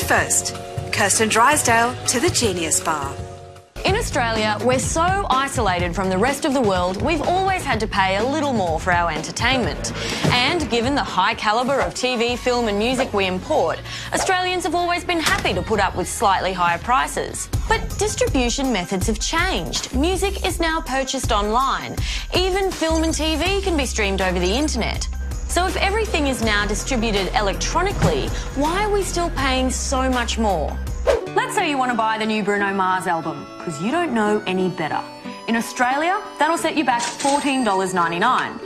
But first, Kirsten Drysdale to the Genius Bar. In Australia, we're so isolated from the rest of the world, we've always had to pay a little more for our entertainment. And given the high calibre of TV, film and music we import, Australians have always been happy to put up with slightly higher prices. But distribution methods have changed. Music is now purchased online. Even film and TV can be streamed over the internet. So if everything is now distributed electronically, why are we still paying so much more? Let's say you want to buy the new Bruno Mars album, because you don't know any better. In Australia, that'll set you back $14.99.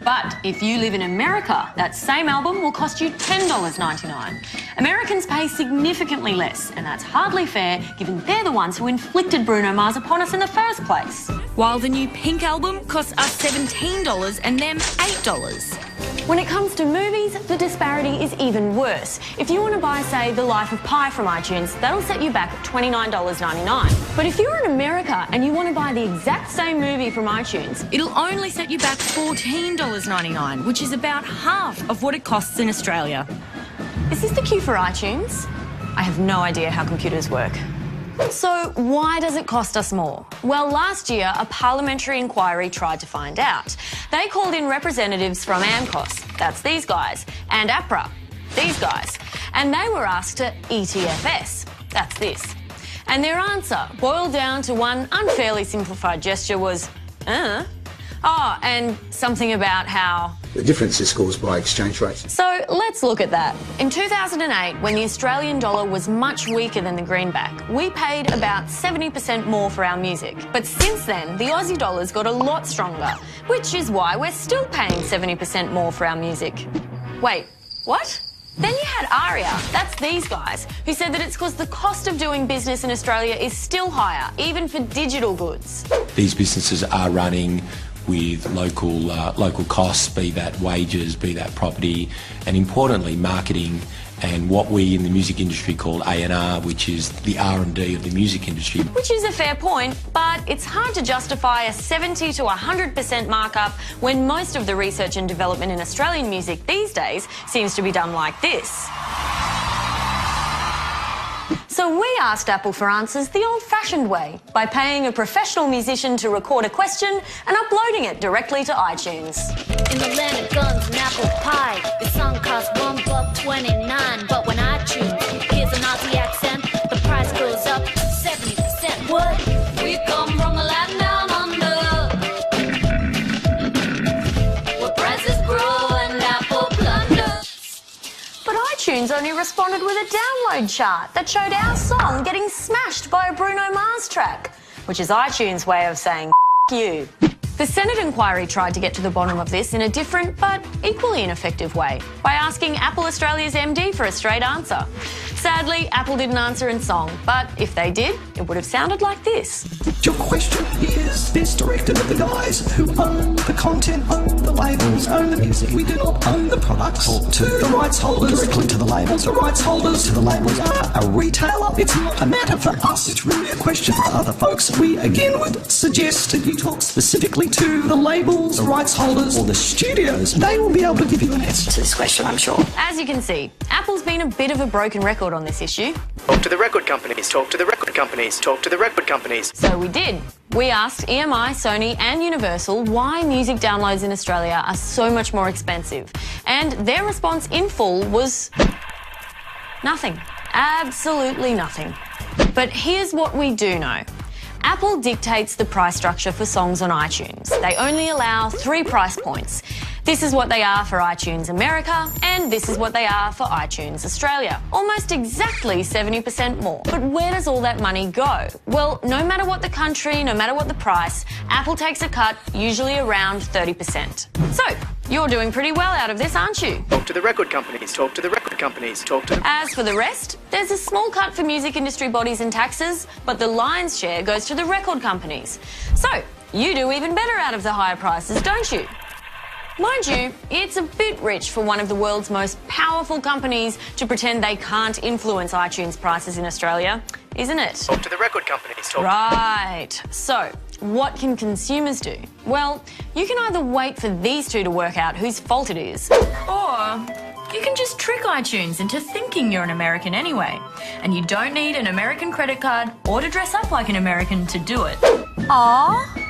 But if you live in America, that same album will cost you $10.99. Americans pay significantly less, and that's hardly fair given they're the ones who inflicted Bruno Mars upon us in the first place. While the new Pink album costs us $17 and them $8. When it comes to movies, the disparity is even worse. If you want to buy, say, The Life of Pi from iTunes, that'll set you back $29.99. But if you're in America and you want to buy the exact same movie from iTunes, it'll only set you back $14.99, which is about half of what it costs in Australia. Is this the queue for iTunes? I have no idea how computers work. So why does it cost us more? Well, last year, a parliamentary inquiry tried to find out. They called in representatives from AMCOS, that's these guys, and APRA, these guys, and they were asked to ETFS, that's this. And their answer, boiled down to one unfairly simplified gesture, was, Oh, and something about how... The difference is caused by exchange rates. So let's look at that. In 2008, when the Australian dollar was much weaker than the greenback, we paid about 70% more for our music. But since then, the Aussie dollar's got a lot stronger, which is why we're still paying 70% more for our music. Wait, what? Then you had ARIA, that's these guys, who said that it's because the cost of doing business in Australia is still higher, even for digital goods. These businesses are running with local costs, be that wages, be that property, and importantly marketing and what we in the music industry call A&R, which is the R&D of the music industry. Which is a fair point, but it's hard to justify a 70 to 100% markup when most of the research and development in Australian music these days seems to be done like this. So we asked Apple for answers the old-fashioned way, by paying a professional musician to record a question and uploading it directly to iTunes. In the land of guns and apple pie, the song costs $1.29, but when I choose, here's an Aussie accent, the price goes up 70%. What? We come from the land down under, where prices grow and apple plunder. But iTunes only responded with a download chart that showed our song getting smashed by a Bruno Mars track, which is iTunes' way of saying F you. The Senate inquiry tried to get to the bottom of this in a different but equally ineffective way, by asking Apple Australia's MD for a straight answer. Sadly, Apple didn't answer in song, but if they did, it would have sounded like this. Your question is best directed at the guys who own the content, own the labels, own the music. We do not own the products. Talk to the rights holders, directly to the labels. The rights holders to the labels are a retailer. It's not a matter for us. It's really a question for other folks. We again would suggest that you talk specifically to the labels, the rights holders, or the studios. They will be able to give you an answer to this question, I'm sure. As you can see, Apple's been a bit of a broken record on this issue. Talk to the record companies, talk to the record companies, talk to the record companies. So we did. We asked EMI, Sony and Universal why music downloads in Australia are so much more expensive. And their response in full was nothing. Absolutely nothing. But here's what we do know. Apple dictates the price structure for songs on iTunes. They only allow 3 price points. This is what they are for iTunes America, and this is what they are for iTunes Australia. Almost exactly 70% more. But where does all that money go? Well, no matter what the country, no matter what the price, Apple takes a cut, usually around 30%. So, you're doing pretty well out of this, aren't you? Talk to the record companies, talk to the record companies, talk to... As for the rest, there's a small cut for music industry bodies and taxes, but the lion's share goes to the record companies. So, you do even better out of the higher prices, don't you? Mind you, it's a bit rich for one of the world's most powerful companies to pretend they can't influence iTunes prices in Australia, isn't it? Talk to the record companies, talk... Right. So, what can consumers do? Well, you can either wait for these two to work out whose fault it is, or You can just trick iTunes into thinking you're an American anyway. And you don't need an American credit card or to dress up like an American to do it. Aww.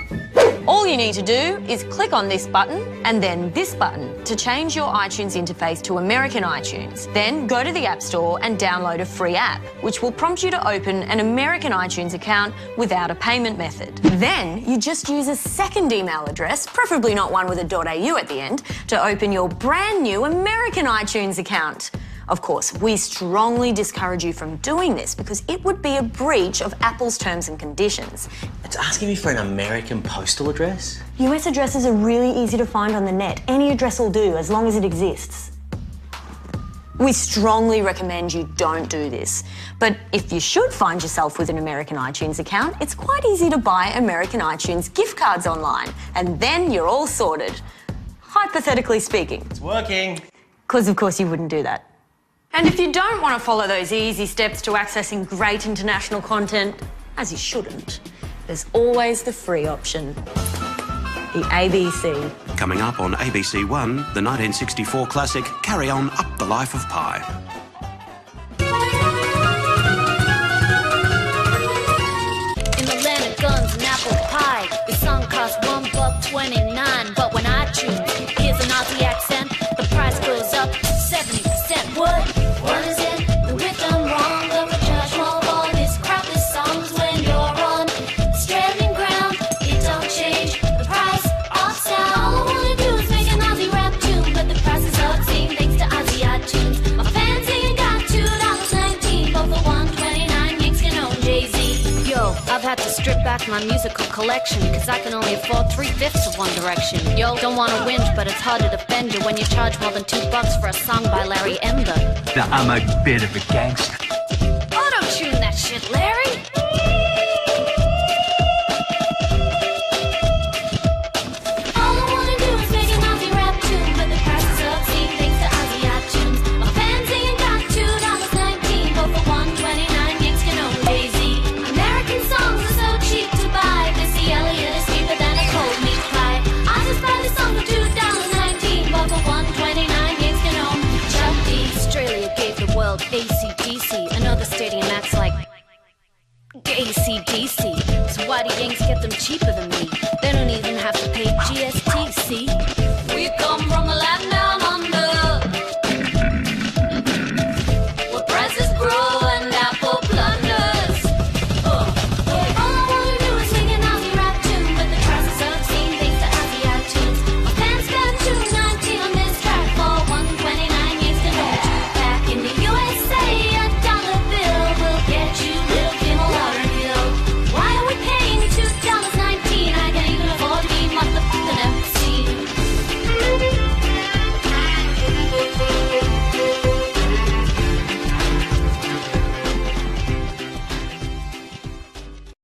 All you need to do is click on this button and then this button to change your iTunes interface to American iTunes. Then go to the App Store and download a free app, which will prompt you to open an American iTunes account without a payment method. Then you just use a second email address, preferably not one with a .au at the end, to open your brand new American iTunes account. Of course, we strongly discourage you from doing this because it would be a breach of Apple's terms and conditions. It's asking me for an American postal address? US addresses are really easy to find on the net. Any address will do, as long as it exists. We strongly recommend you don't do this. But if you should find yourself with an American iTunes account, it's quite easy to buy American iTunes gift cards online, and then you're all sorted. Hypothetically speaking. It's working. Because of course you wouldn't do that. And if you don't want to follow those easy steps to accessing great international content, as you shouldn't, there's always the free option. The ABC. Coming up on ABC One, the 1964 classic Carry On Up the Life of Pi. In the land of guns and apple pie, the song costs $1.29. But when I choose, here's an Aussie accent, the price goes up 70%. What is it? The rhythm wrong of a judge won't all this crapless songs when you're on stranding ground. It don't change the price of sound. All I wanna do is make an Aussie rap tune, but the price is obscene thanks to Aussie iTunes. My fans ain't got $2.19, but for $1.29 Yanks can own Jay-Z. Yo, I've had to strip back my musical collection, cause I can only afford 3/5 of One Direction. Yo, don't wanna whinge, but it's hard to defend you when you charge more than $2 for a song by Larry Emder. Now, I'm a bit of a gangster. Auto-tune that shit, Larry! All I wanna do is make an Aussie rap tune, but the price is obscene thanks to Aussie iTunes. My fans ain't got $2.19, but for $1.29 Yanks can own Jay-Z. American songs are so cheap to buy. Missy Elliott is cheaper than a cold meat pie. I just buy this song for $2.19, but for $1.29 Yanks can own Chuck D. Australia gave the world AC/DC. Another stadium acts like AC/DC. So why do Yanks get them cheaper than me?